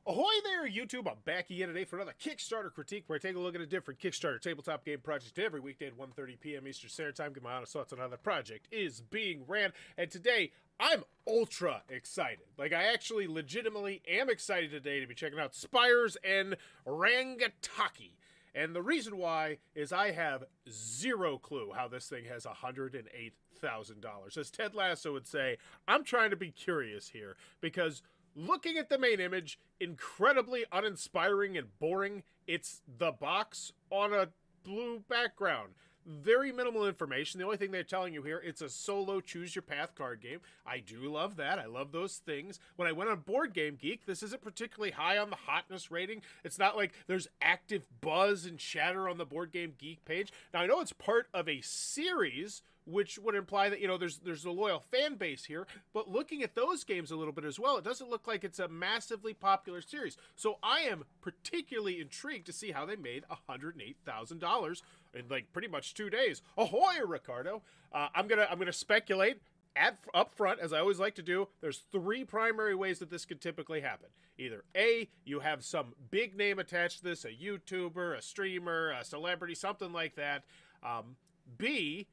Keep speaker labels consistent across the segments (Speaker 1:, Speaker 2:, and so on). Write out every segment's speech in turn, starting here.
Speaker 1: Ahoy there, YouTube! I'm back again today for another Kickstarter critique where I take a look at a different Kickstarter tabletop game project every weekday at 1:30 p.m. Eastern Standard Time. Give my honest thoughts on how the project is being ran. And today, I'm ultra excited. Like, I actually legitimately am excited today to be checking out Spires and Rangitaki. And the reason why is I have zero clue how this thing has $108,000. As Ted Lasso would say, I'm trying to be curious here because looking at the main image, incredibly uninspiring and boring. It's the box on a blue background. Very minimal information. The only thing they're telling you here, it's a solo choose your path card game. I do love that. I love those things. When I went on Board Game Geek, this isn't particularly high on the hotness rating. It's not like there's active buzz and chatter on the Board Game Geek page. Now, I know it's part of a series, which would imply that, you know, there's a loyal fan base here, but looking at those games a little bit as well, it doesn't look like it's a massively popular series. So I am particularly intrigued to see how they made $108,000 in like pretty much 2 days. Ahoy, Ricardo! I'm gonna speculate up front, as I always like to do. There's three primary ways that this could typically happen. Either A, you have some big name attached to this, a YouTuber, a streamer, a celebrity, something like that. B,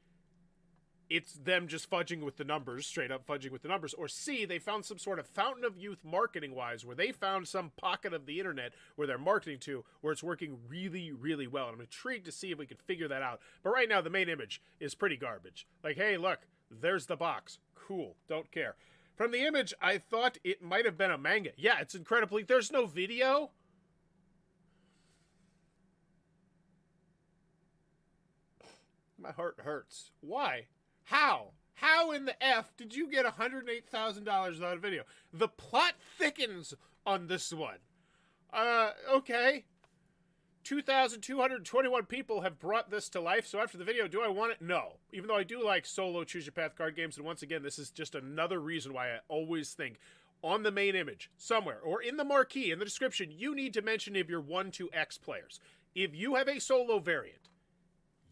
Speaker 1: it's them just fudging with the numbers, straight up fudging with the numbers. Or C, they found some sort of fountain of youth marketing-wise where they found some pocket of the internet where they're marketing to where it's working really, really well. And I'm intrigued to see if we can figure that out. But right now, the main image is pretty garbage. Like, hey, look, there's the box. Cool, don't care. From the image, I thought it might have been a manga. Yeah, it's incredibly... There's no video? My heart hurts. Why? How? How in the F did you get $108,000 without a video? The plot thickens on this one. Okay. 2,221 people have brought this to life, so after the video, do I want it? No. Even though I do like solo choose your path card games, and once again, this is just another reason why I always think on the main image, somewhere, or in the marquee, in the description, you need to mention if you're 1 to X players. If you have a solo variant,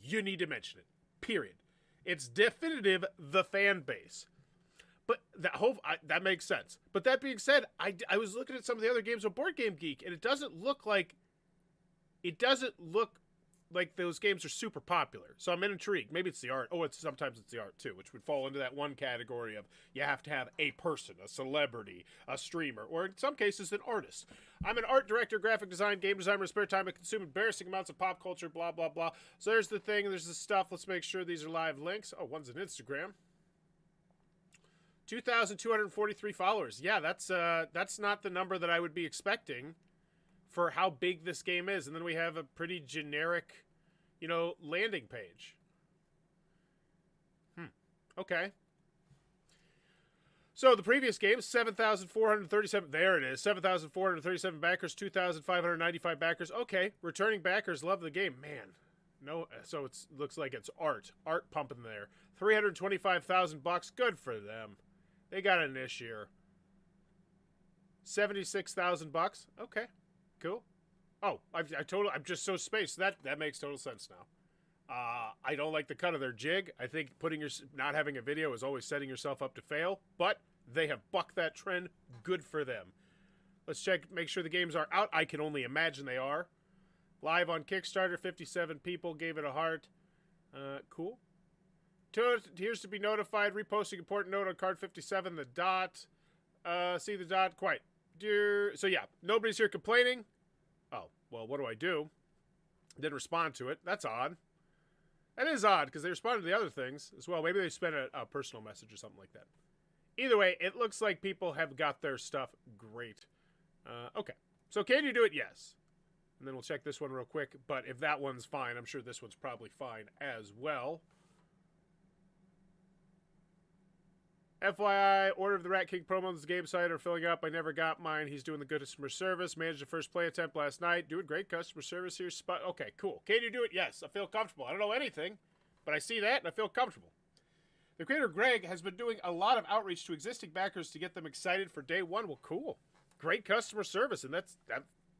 Speaker 1: you need to mention it. Period. It's definitive the fan base. But that makes sense. But that being said, I was looking at some of the other games on Board Game Geek, and it doesn't look like those games are super popular. So I'm intrigued. Maybe it's the art. Oh, sometimes it's the art too, which would fall into that one category of you have to have a person, a celebrity, a streamer, or in some cases an artist. I'm an art director, graphic design, game designer. Spare time I consume embarrassing amounts of pop culture, blah, blah, blah. So there's the thing, there's the stuff. Let's make sure these are live links. Oh, one's an Instagram. 2,243 followers. Yeah, that's not the number that I would be expecting for how big this game is. And then we have a pretty generic, you know, landing page. Okay. So the previous game, 7,437. There it is. 7,437 backers, 2,595 backers. Okay. Returning backers love the game. Man. No, so it looks like it's art. Art pumping there. 325,000 bucks. Good for them. They got a niche here. 76,000 bucks. Okay. Cool. Oh, I'm just so spaced. That makes total sense now. I don't like the cut of their jig. I think not having a video is always setting yourself up to fail, but they have bucked that trend. Good for them. Let's make sure the games are out. I can only imagine they are. Live on Kickstarter, 57 people gave it a heart. Cool. Here's to be notified. Reposting important note on card 57, the dot. See the dot? Quite. So yeah, nobody's here complaining. Oh, well, what do I do? Didn't respond to it. That's odd. That is odd, because they responded to the other things as well. Maybe they sent a personal message or something like that. Either way, it looks like people have got their stuff great. Okay. So can you do it? Yes. And then we'll check this one real quick. But if that one's fine, I'm sure this one's probably fine as well. FYI, Order of the Rat King promos, the game site are filling up. I never got mine. He's doing the good customer service. Managed the first play attempt last night. Doing great customer service here. Okay, cool. Can you do it? Yes. I feel comfortable. I don't know anything, but I see that and I feel comfortable. The creator, Greg, has been doing a lot of outreach to existing backers to get them excited for day one. Well, cool. Great customer service, and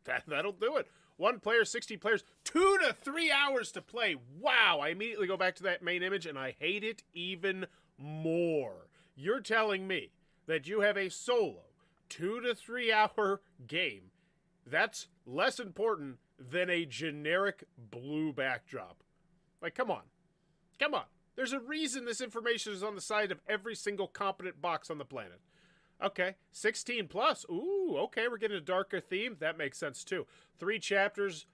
Speaker 1: that'll do it. 1 player, 60 players, 2 to 3 hours to play. Wow. I immediately go back to that main image, and I hate it even more. You're telling me that you have a solo 2 to 3 hour game That's less important than a generic blue backdrop. Like, come on. Come on. There's a reason this information is on the side of every single competent box on the planet. Okay, 16 plus. Ooh, okay, we're getting a darker theme. That makes sense, too. 3 chapters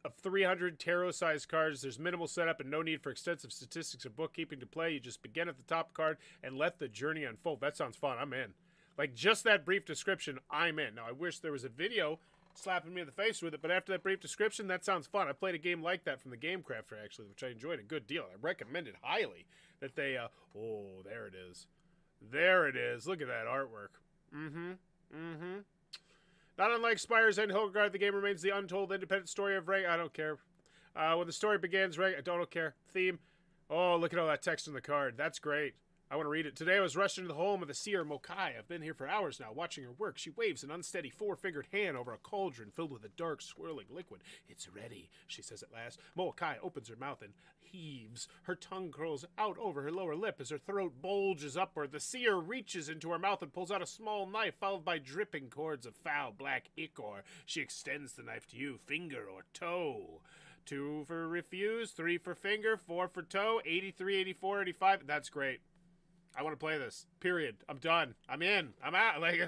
Speaker 1: of 300 tarot-sized cards. There's minimal setup and no need for extensive statistics or bookkeeping to play. You just begin at the top card and let the journey unfold. That sounds fun. I'm in. Like, just that brief description, I'm in. Now, I wish there was a video slapping me in the face with it, but after that brief description, that sounds fun. I played a game like that from the Game Crafter, actually, which I enjoyed a good deal. I recommend it highly that they, oh, there it is. There it is. Look at that artwork. Not unlike Spire's and Hildegard, the game remains the untold independent story of Ray. I don't care. When the story begins, Ray, I don't care. Theme. Oh, look at all that text on the card. That's great. I want to read it. Today I was rushed into the home of the seer Mokai. I've been here for hours now, watching her work. She waves an unsteady 4-fingered hand over a cauldron filled with a dark, swirling liquid. It's ready, she says at last. Mokai opens her mouth and heaves. Her tongue curls out over her lower lip as her throat bulges upward. The seer reaches into her mouth and pulls out a small knife, followed by dripping cords of foul black ichor. She extends the knife to you, finger or toe. 2 for refuse, 3 for finger, 4 for toe, 83, 84, 85. That's great. I want to play this. Period. I'm done. I'm in. I'm out. Like,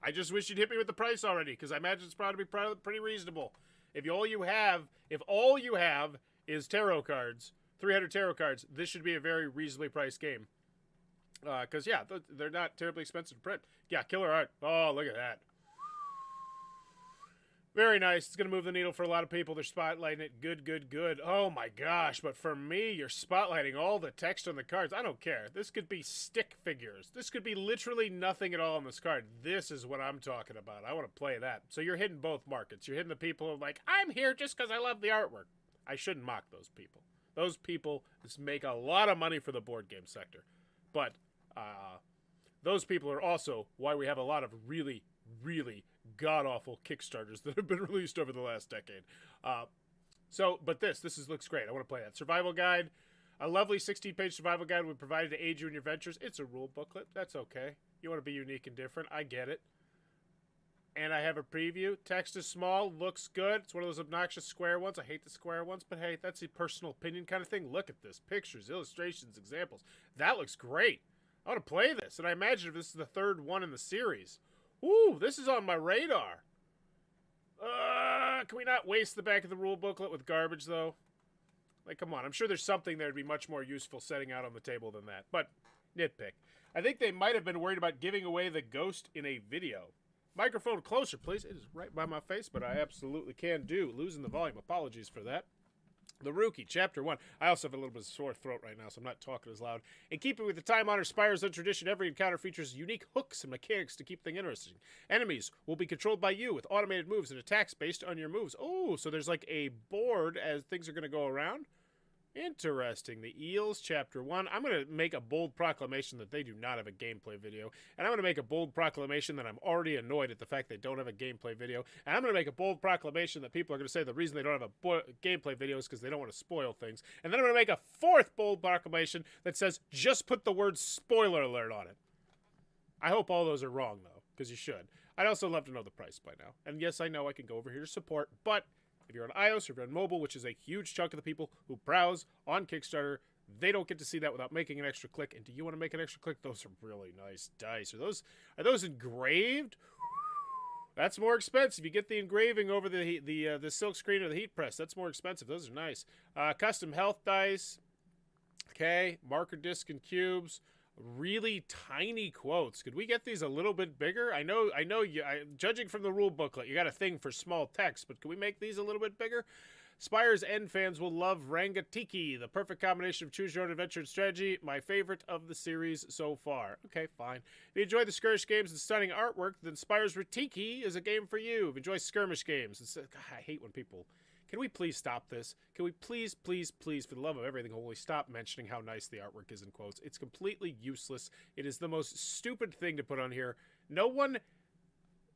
Speaker 1: I just wish you'd hit me with the price already, because I imagine it's probably pretty reasonable. If all you have is tarot cards, 300 tarot cards, this should be a very reasonably priced game. Because yeah, they're not terribly expensive to print. Yeah, killer art. Oh, look at that. Very nice. It's going to move the needle for a lot of people. They're spotlighting it. Good, good, good. Oh my gosh. But for me, you're spotlighting all the text on the cards. I don't care. This could be stick figures. This could be literally nothing at all on this card. This is what I'm talking about. I want to play that. So you're hitting both markets. You're hitting the people who are like, I'm here just because I love the artwork. I shouldn't mock those people. Those people just make a lot of money for the board game sector. But those people are also why we have a lot of really, really god-awful Kickstarters that have been released over the last decade. But this looks great. I want to play that. Survival guide. A lovely 16-page survival guide would provide to aid you in your ventures. It's a rule booklet. That's okay. You want to be unique and different. I get it. And I have a preview. Text is small. Looks good. It's one of those obnoxious square ones. I hate the square ones, but hey, that's a personal opinion kind of thing. Look at this. Pictures, illustrations, examples. That looks great. I want to play this. And I imagine if this is the 3rd one in the series. Ooh, this is on my radar. Can we not waste the back of the rule booklet with garbage, though? Like, come on. I'm sure there's something that would be much more useful setting out on the table than that. But, nitpick. I think they might have been worried about giving away the ghost in a video. Microphone closer, please. It is right by my face, but I absolutely can do. Losing the volume. Apologies for that. The Rookie, Chapter 1. I also have a little bit of a sore throat right now, so I'm not talking as loud. In keeping with the time-honored Spire's own tradition, every encounter features unique hooks and mechanics to keep things interesting. Enemies will be controlled by you with automated moves and attacks based on your moves. Oh, so there's like a board as things are going to go around? Interesting. The Eels, Chapter 1. I'm going to make a bold proclamation that they do not have a gameplay video. And I'm going to make a bold proclamation that I'm already annoyed at the fact they don't have a gameplay video. And I'm going to make a bold proclamation that people are going to say the reason they don't have a gameplay video is because they don't want to spoil things. And then I'm going to make a 4th bold proclamation that says, just put the word spoiler alert on it. I hope all those are wrong, though, because you should. I'd also love to know the price by now. And yes, I know I can go over here to support, but if you're on iOS or if you're on mobile, which is a huge chunk of the people who browse on Kickstarter, they don't get to see that without making an extra click. And do you want to make an extra click? Those are really nice dice. Are those engraved? That's more expensive. You get the engraving over the silk screen or the heat press. That's more expensive. Those are nice. Custom health dice. Okay, marker disc and cubes. Really tiny quotes. Could we get these a little bit bigger? I know. Judging from the rule booklet, you got a thing for small text, but can we make these a little bit bigger? Spire's end fans will love Rangitaki, the perfect combination of choose your own adventure and strategy. My favorite of the series so far. Okay, fine. If you enjoy the skirmish games and stunning artwork, then Spire's Rangitaki is a game for you. If you enjoy skirmish games, God, I hate when people. Can we please stop this? Can we please, please, please, for the love of everything holy, stop mentioning how nice the artwork is in quotes? It's completely useless. It is the most stupid thing to put on here. No one,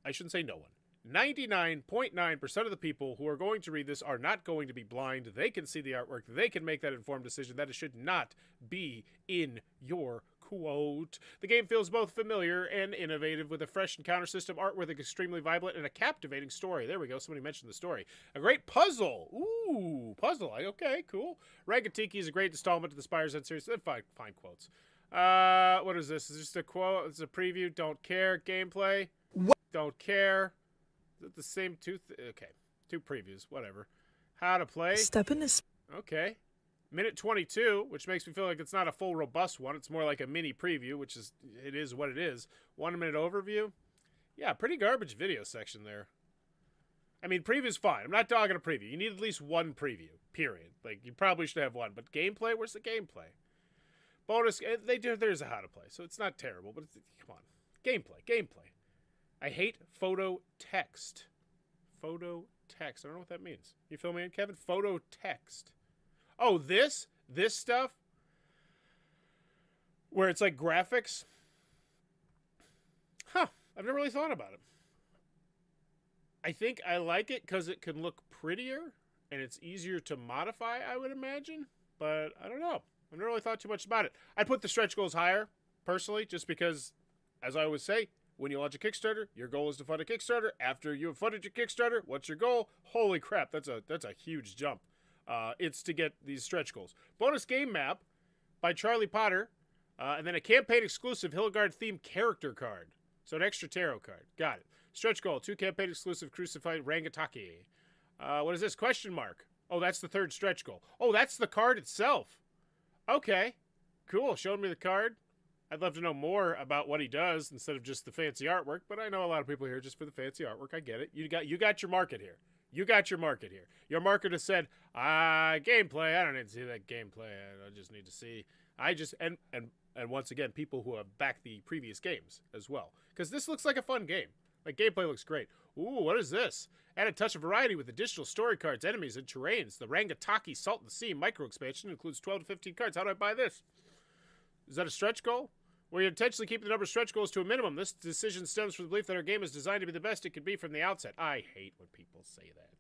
Speaker 1: I shouldn't say no one. 99.9% of the people who are going to read this are not going to be blind. They can see the artwork. They can make that informed decision that it should not be in your quote. The game feels both familiar and innovative with a fresh encounter system, art with an extremely vibrant and a captivating story. There we go. Somebody mentioned the story. A great puzzle. Ooh, puzzle. Okay, cool. Rangitaki is a great installment to the Spire's End series. Fine quotes. What is this? Is this just a quote? It's a preview. Don't care. Gameplay.
Speaker 2: What?
Speaker 1: Don't care. Is it the same two? Okay. Two previews. Whatever. How to play.
Speaker 2: Step in this.
Speaker 1: Okay. Minute 22, which makes me feel like it's not a full robust one. It's more like a mini preview, which is, it is what it is. 1 minute overview. Yeah, pretty garbage video section there. I mean, preview's fine. I'm not talking a preview. You need at least one preview, period. Like, you probably should have one. But gameplay, where's the gameplay? Bonus, there's a how to play, so it's not terrible, but come on. Gameplay. I hate photo text. Photo text. I don't know what that means. You fill me in, Kevin? Photo text. Oh, this stuff? Where it's like graphics? Huh. I've never really thought about it. I think I like it because it can look prettier and it's easier to modify, I would imagine. But I don't know. I've never really thought too much about it. I'd put the stretch goals higher, personally, just because, as I always say, when you launch a Kickstarter, your goal is to fund a Kickstarter. After you have funded your Kickstarter, what's your goal? Holy crap, that's a huge jump. It's to get these stretch goals. Bonus game map by Charlie Potter, and then a campaign-exclusive Hildegard-themed character card. So an extra tarot card. Got it. Stretch goal, 2 campaign-exclusive crucified Rangitaki. What is this? Question mark. Oh, that's the third stretch goal. Oh, that's the card itself. Okay. Cool. Showing me the card. I'd love to know more about what he does instead of just the fancy artwork, but I know a lot of people here just for the fancy artwork. I get it. You got your market here. You got your market here. Your market has said, gameplay. I don't need to see that gameplay. I just need to see. And once again, people who have backed the previous games as well. Because this looks like a fun game. Like, gameplay looks great. Ooh, what is this? Add a touch of variety with additional story cards, enemies, and terrains. The Rangitaki Salt and Sea micro expansion includes 12 to 15 cards. How do I buy this? Is that a stretch goal? Where you intentionally keep the number of stretch goals to a minimum. This decision stems from the belief that our game is designed to be the best it could be from the outset. I hate when people say that.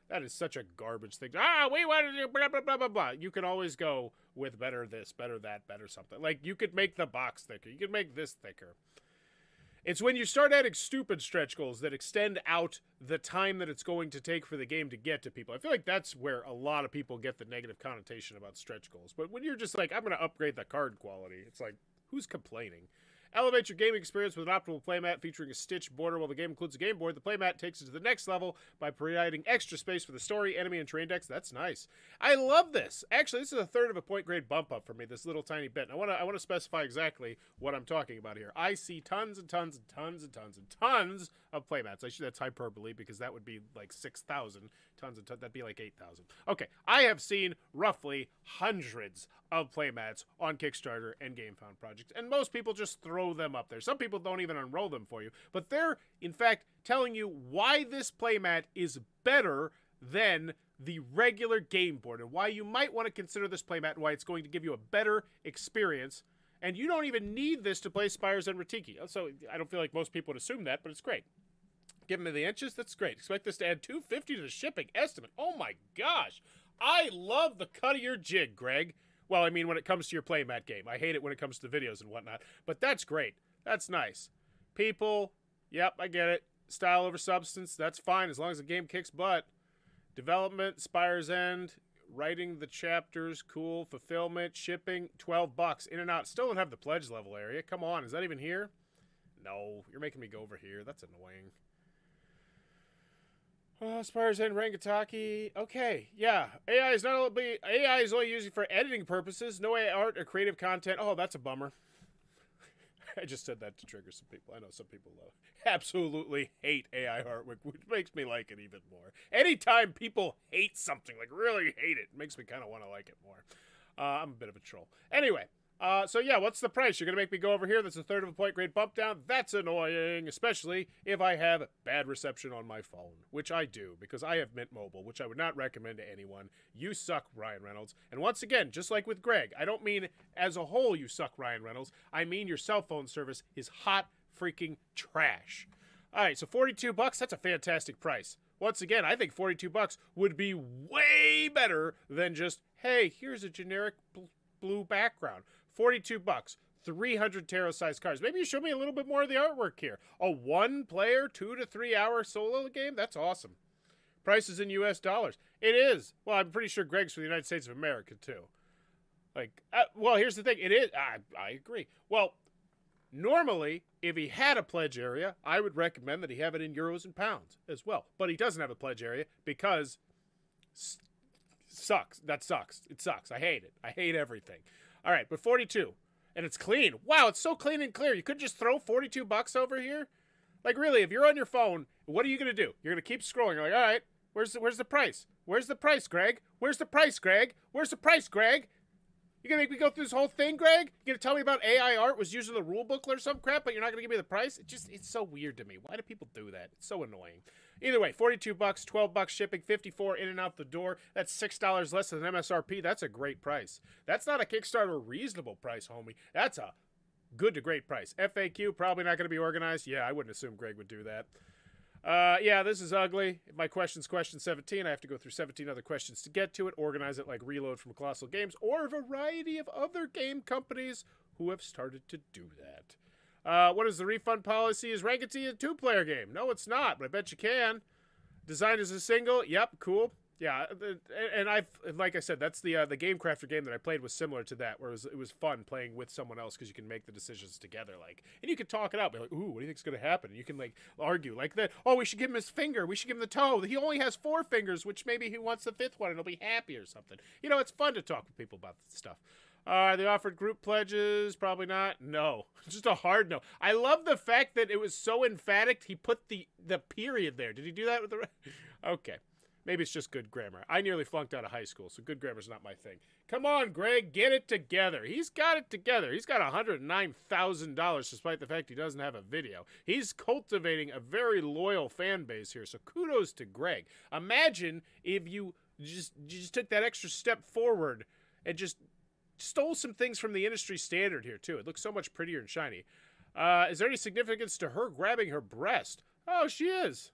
Speaker 1: That is such a garbage thing. We want to do blah, blah, blah, blah, blah. You can always go with better this, better that, better something. Like, you could make the box thicker. You could make this thicker. It's when you start adding stupid stretch goals that extend out the time that it's going to take for the game to get to people. I feel like that's where a lot of people get the negative connotation about stretch goals. But when you're just like, I'm going to upgrade the card quality, it's like, who's complaining? Elevate your gaming experience with an optimal playmat featuring a stitched border. While the game includes a game board, the playmat takes it to the next level by providing extra space for the story, enemy, and terrain decks. That's nice. I love this. Actually, this is a third of a point grade bump up for me, this little tiny bit. And I want to specify exactly what I'm talking about here. I see tons and tons and tons and tons and tons of playmats. That's hyperbole because that would be like 6,000. Tons and tons. That'd be like 8,000. Okay, I have seen roughly hundreds of playmats on Kickstarter and GameFound projects, and most people just throw them up there. Some people don't even unroll them for you, but they're, in fact, telling you why this playmat is better than the regular game board and why you might want to consider this playmat and why it's going to give you a better experience. And you don't even need this to play Spire's Rangitaki. So I don't feel like most people would assume that, but it's great. Give me the inches. That's great. Expect this to add $250 to the shipping estimate. Oh my gosh. I love the cut of your jig, Greg. Well, I mean, when it comes to your playmat game. I hate it when it comes to videos and whatnot. But that's great. That's nice. People, yep, I get it. Style over substance, that's fine as long as the game kicks butt. Development, Spire's End, writing the chapters, cool. Fulfillment, shipping, $12. In and out. Still don't have the pledge level area. Come on, is that even here? No, you're making me go over here. That's annoying. Spire's End, Rangitaki. Okay, yeah. AI is only used for editing purposes. No art or creative content. Oh, that's a bummer. I just said that to trigger some people. I know some people absolutely hate AI artwork, which makes me like it even more. Anytime people hate something, like really hate it, makes me kind of want to like it more. I'm a bit of a troll. Anyway. So yeah, what's the price? You're going to make me go over here? That's a third of a point grade bump down? That's annoying, especially if I have bad reception on my phone, which I do, because I have Mint Mobile, which I would not recommend to anyone. You suck, Ryan Reynolds. And once again, just like with Greg, I don't mean as a whole you suck, Ryan Reynolds. I mean your cell phone service is hot freaking trash. All right, so $42, that's a fantastic price. Once again, I think $42 would be way better than just, hey, here's a generic blue background. $42. 300 tarot-sized cards. Maybe you show me a little bit more of the artwork here. A one-player, 2 to 3 hour solo game? That's awesome. Price is in US dollars. It is. Well, I'm pretty sure Greg's for the United States of America, too. Like, well, here's the thing. It is. I agree. Well, normally, if he had a pledge area, I would recommend that he have it in euros and pounds as well. But he doesn't have a pledge area because sucks. That sucks. It sucks. I hate it. I hate everything. All right, but 42. And it's clean. Wow, it's so clean and clear. You could just throw 42 bucks over here? Like, really, if you're on your phone, what are you going to do? You're going to keep scrolling. You're like, all right, where's the price? Where's the price, Greg? Where's the price, Greg? Where's the price, Greg? You gonna make me go through this whole thing, Greg? You gonna tell me about AI art was using the rule book or some crap, but you're not gonna give me the price? It's so weird to me. Why do people do that? It's so annoying. Either way, 42 bucks, 12 bucks shipping, 54 in and out the door. That's $6 less than MSRP. That's a great price. That's not a Kickstarter reasonable price, homie. That's a good to great price. FAQ, probably not gonna be organized. Yeah, I wouldn't assume Greg would do that. Yeah, this is ugly. If my question's question 17, I have to go through 17 other questions to get to it, organize it like Reload from Colossal Games, or a variety of other game companies who have started to do that. What is the refund policy? Is Rangitaki a two-player game? No, it's not, but I bet you can. Designed as a single? Yep, cool. Yeah, and like I said, that's the Game Crafter game that I played was similar to that, where it was fun playing with someone else because you can make the decisions together, like, and you can talk it out, be like, ooh, what do you think's gonna happen? And you can like argue like that. Oh, we should give him his finger. We should give him the toe. He only has 4 fingers, which maybe he wants the 5th one, and he'll be happy or something. You know, it's fun to talk with people about this stuff. They offered group pledges. Probably not. No. Just a hard no. I love the fact that it was so emphatic. He put the period there. Did he do that with the... Okay. Maybe it's just good grammar. I nearly flunked out of high school, so good grammar's not my thing. Come on, Greg. Get it together. He's got it together. He's got $109,000 despite the fact he doesn't have a video. He's cultivating a very loyal fan base here, so kudos to Greg. Imagine if you just took that extra step forward and just stole some things from the industry standard here, too. It looks so much prettier and shiny. Is there any significance to her grabbing her breast? Oh, she is.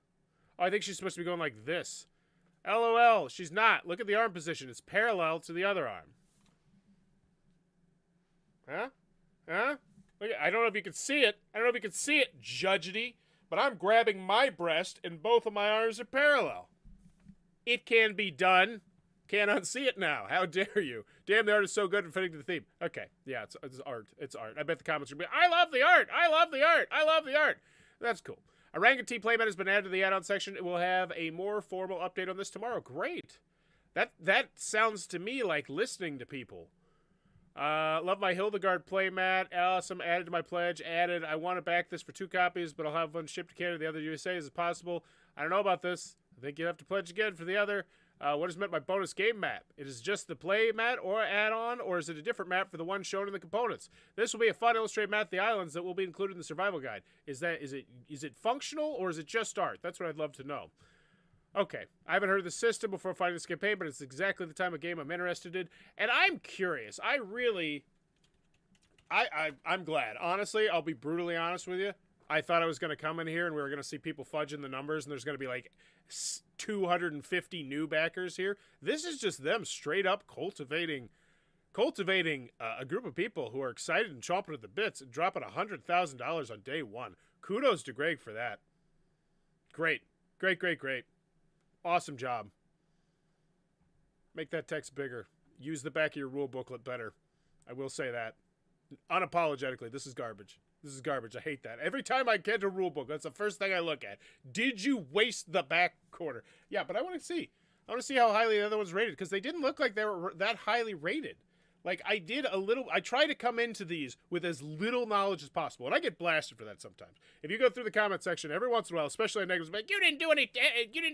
Speaker 1: Oh, I think she's supposed to be going like this. LOL, she's not. Look at the arm position. It's parallel to the other arm. Huh? Huh? Look, I don't know if you can see it. I don't know if you can see it, Judgety, but I'm grabbing my breast and both of my arms are parallel. It can be done. Can't unsee it now. How dare you? Damn, the art is so good and fitting to the theme. Okay, yeah, it's art. It's art. I bet the comments are going to be, I love the art! I love the art! I love the art! That's cool. A Rangitaki playmat has been added to the add-on section. It will have a more formal update on this tomorrow. Great. That sounds to me like listening to people. Love my Hildegard playmat. Awesome. Added to my pledge. Added. I want to back this for 2 copies, but I'll have one shipped to Canada, the other USA. Is it possible? I don't know about this. I think you have to pledge again for the other. What is meant by bonus game map? It is just the play mat or add-on, or is it a different map for the one shown in the components? This will be a fun illustrated map of the islands that will be included in the survival guide. Is it functional or is it just art? That's what I'd love to know. Okay, I haven't heard of the system before finding this campaign, but it's exactly the type of game I'm interested in, and I'm curious. I'm glad. Honestly, I'll be brutally honest with you. I thought I was going to come in here and we were going to see people fudging the numbers and there's going to be like 250 new backers here. This is just them straight up cultivating a group of people who are excited and chomping at the bits and dropping $100,000 on day one. Kudos to Greg for that. Great. Great, great, great. Awesome job. Make that text bigger. Use the back of your rule booklet better. I will say that. Unapologetically, this is garbage. This is garbage. I hate that. Every time I get a rule book, that's the first thing I look at. Did you waste the back quarter? Yeah, but I want to see. I want to see how highly the other one's rated, because they didn't look like they were that highly rated. Like, I try to come into these with as little knowledge as possible, and I get blasted for that sometimes. If you go through the comment section every once in a while, especially on negatives, like, you didn't do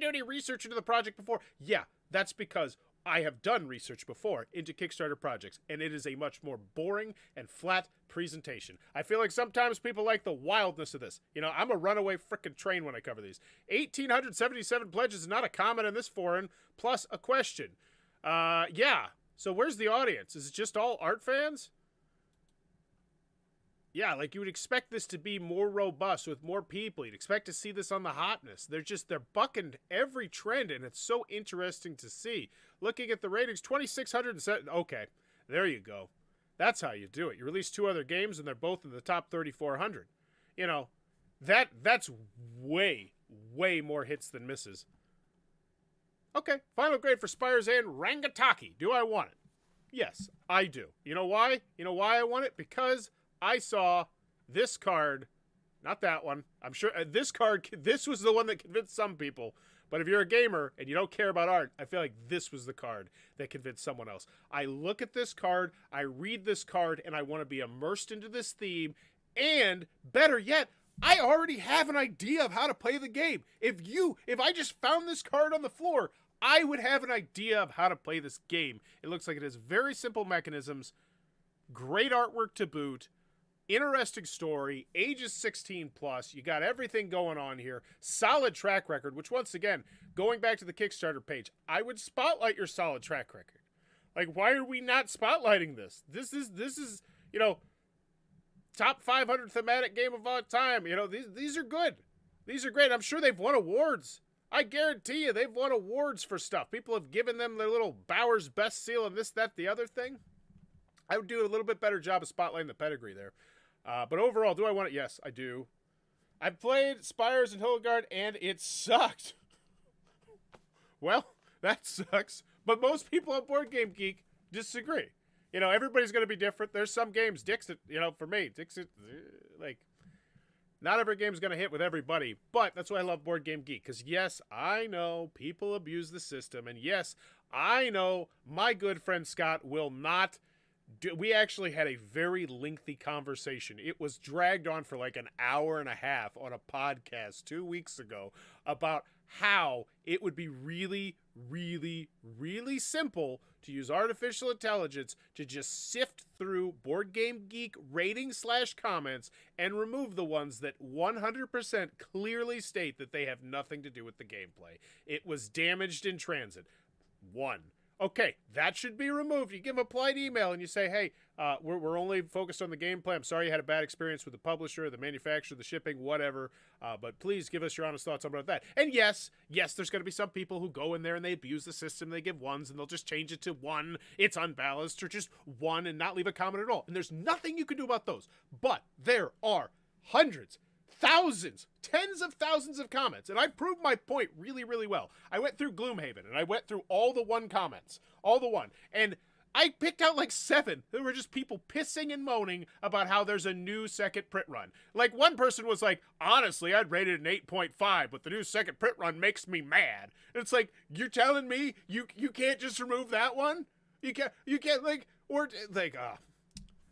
Speaker 1: any research into the project before. Yeah, that's because I have done research before into Kickstarter projects, and it is a much more boring and flat presentation. I feel like sometimes people like the wildness of this. You know, I'm a runaway frickin' train when I cover these. 1,877 pledges is not a comment in this forum, plus a question. Yeah. So where's the audience? Is it just all art fans? Yeah, like you would expect this to be more robust with more people. You'd expect to see this on the hotness. They're bucking every trend, and it's so interesting to see. Looking at the ratings, 2,607. Okay, there you go. That's how you do it. You release 2 other games and they're both in the top 3,400. You know, that's way, way more hits than misses. Okay, final grade for Spires and Rangitaki. Do I want it? Yes, I do. You know why? You know why I want it? Because I saw this card, not that one. I'm sure this card, this was the one that convinced some people. But if you're a gamer and you don't care about art, I feel like this was the card that convinced someone else. I look at this card, I read this card, and I want to be immersed into this theme. And better yet, I already have an idea of how to play the game. If I just found this card on the floor, I would have an idea of how to play this game. It looks like it has very simple mechanisms, great artwork to boot, interesting story, ages 16 plus. You got everything going on here. Solid track record, which once again, going back to the Kickstarter page, I would spotlight your solid track record. Like, why are we not spotlighting this? This is, you know, top 500 thematic game of all time. You know, these are good. These are great. I'm sure they've won awards. I guarantee you they've won awards for stuff. People have given them their little Bowers Best Seal and this, that, the other thing. I would do a little bit better job of spotlighting the pedigree there. But overall, do I want it? Yes, I do. I played Spires and Hildegard, and it sucked. Well, that sucks. But most people on Board Game Geek disagree. You know, everybody's going to be different. There's some games, Dixit, you know, for me, Dixit, like, not every game's going to hit with everybody. But that's why I love Board Game Geek. Because, yes, I know people abuse the system. And, yes, I know my good friend Scott will not... We actually had a very lengthy conversation. It was dragged on for like an hour and a half on a podcast 2 weeks ago about how it would be really, really, really simple to use artificial intelligence to just sift through Board Game Geek ratings/comments and remove the ones that 100% clearly state that they have nothing to do with the gameplay. It was damaged in transit. 1. Okay, that should be removed. You give them a polite email and you say, hey, we're only focused on the gameplay. I'm sorry you had a bad experience with the publisher, the manufacturer, the shipping, whatever. But please give us your honest thoughts about that. And yes, there's going to be some people who go in there and they abuse the system. They give 1s and they'll just change it to 1. It's unbalanced, or just 1 and not leave a comment at all. And there's nothing you can do about those. But there are hundreds, thousands, tens of thousands of comments. And I proved my point really, really well. I went through Gloomhaven and I went through all the 1 comments. All the 1. And I picked out like 7. There were just people pissing and moaning about how there's a new second print run. Like, one person was like, honestly, I'd rate it an 8.5, but the new second print run makes me mad. And it's like, you're telling me you can't just remove that one? You can't like, or like,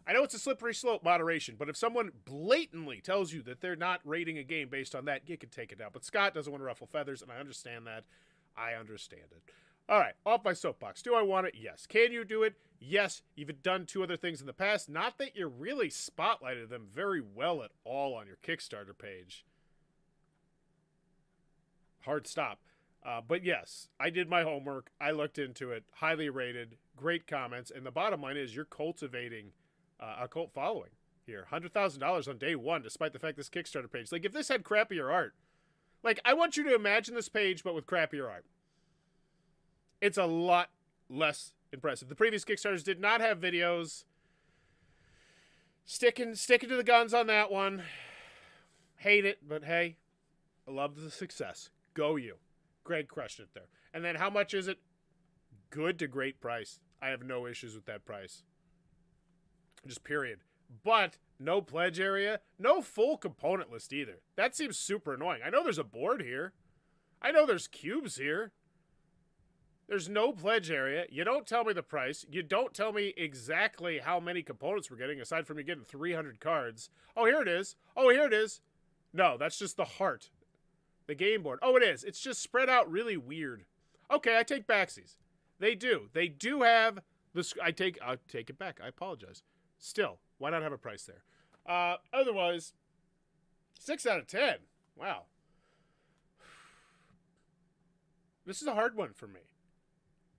Speaker 1: I know it's a slippery slope, moderation, but if someone blatantly tells you that they're not rating a game based on that, you can take it down. But Scott doesn't want to ruffle feathers, and I understand that. I understand it. All right, off my soapbox. Do I want it? Yes. Can you do it? Yes. You've done 2 other things in the past. Not that you really spotlighted them very well at all on your Kickstarter page. Hard stop. But yes, I did my homework. I looked into it. Highly rated. Great comments. And the bottom line is you're cultivating a cult following here. $100,000 on day 1, despite the fact this Kickstarter page. Like, if this had crappier art, like, I want you to imagine this page, but with crappier art. It's a lot less impressive. The previous Kickstarters did not have videos. Sticking to the guns on that one. Hate it, but hey, I love the success. Go you. Greg crushed it there. And then how much is it? Good to great price. I have no issues with that price. Just period. But no pledge area. No full component list either. That seems super annoying. I know there's a board here. I know there's cubes here. There's no pledge area. You don't tell me the price. You don't tell me exactly how many components we're getting, aside from you getting 300 cards. Oh, here it is. Oh, here it is. No, that's just the heart. The game board. Oh, it is. It's just spread out really weird. Okay, I take backsies. They do. They do have the... I'll take it back. I apologize. Still, why not have a price there? Otherwise, 6 out of 10. Wow. This is a hard one for me.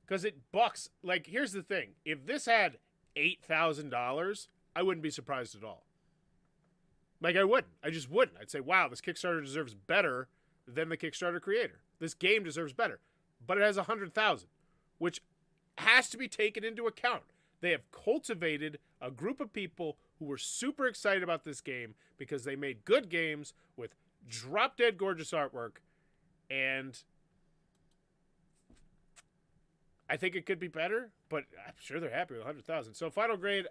Speaker 1: Because it bucks. Like, here's the thing. If this had $8,000, I wouldn't be surprised at all. Like, I wouldn't. I just wouldn't. I'd say, wow, this Kickstarter deserves better than the Kickstarter creator. This game deserves better. But it has 100,000, which has to be taken into account. They have cultivated a group of people who were super excited about this game because they made good games with drop-dead gorgeous artwork, and I think it could be better, but I'm sure they're happy with 100,000. So final grade,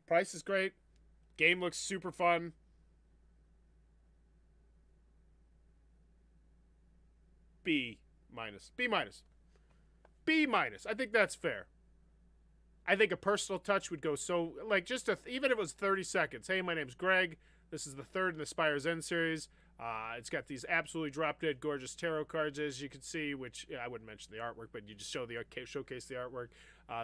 Speaker 1: price is great. Game looks super fun. B minus. B minus. B minus. I think that's fair. I think a personal touch would go so, like, just even if it was 30 seconds. Hey, my name's Greg. This is the third in the Spire's End series. It's got these absolutely drop-dead gorgeous tarot cards, as you can see, which I wouldn't mention the artwork, but you just showcase the artwork.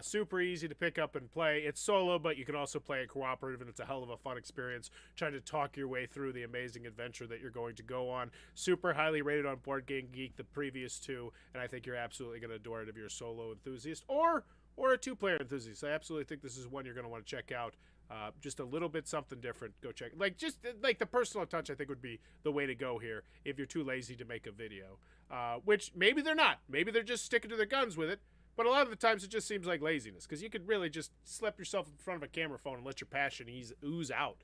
Speaker 1: Super easy to pick up and play. It's solo, but you can also play it cooperative, and it's a hell of a fun experience trying to talk your way through the amazing adventure that you're going to go on. Super highly rated on Board Game Geek, the previous two, and I think you're absolutely going to adore it if you're a solo enthusiast or a two-player enthusiast. I absolutely think this is one you're going to want to check out. Just a little bit something different. Go check. Just the personal touch, I think, would be the way to go here if you're too lazy to make a video. Which maybe they're not. Maybe they're just sticking to their guns with it. But a lot of the times it just seems like laziness, because you could really just slap yourself in front of a camera phone and let your passion ooze out.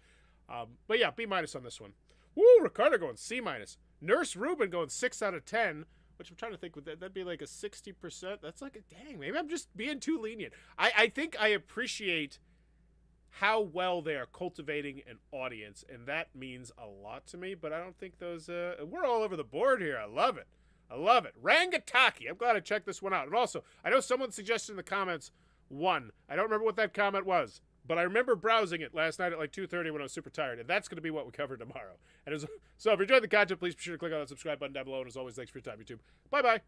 Speaker 1: But yeah, B minus on this one. Woo, Ricardo going C minus. Nurse Ruben going 6 out of 10. Which I'm trying to think, that'd be like a 60%. That's like a dang. Maybe I'm just being too lenient. I think I appreciate how well they are cultivating an audience, and that means a lot to me, but I don't think those, we're all over the board here. I love it. I love it. Rangitaki. I'm glad I checked this one out. And also, I know someone suggested in the comments one. I don't remember what that comment was, but I remember browsing it last night at like 2:30 when I was super tired, and that's going to be what we cover tomorrow. So if you enjoyed the content, please be sure to click on that subscribe button down below, and as always, thanks for your time, YouTube. Bye-bye.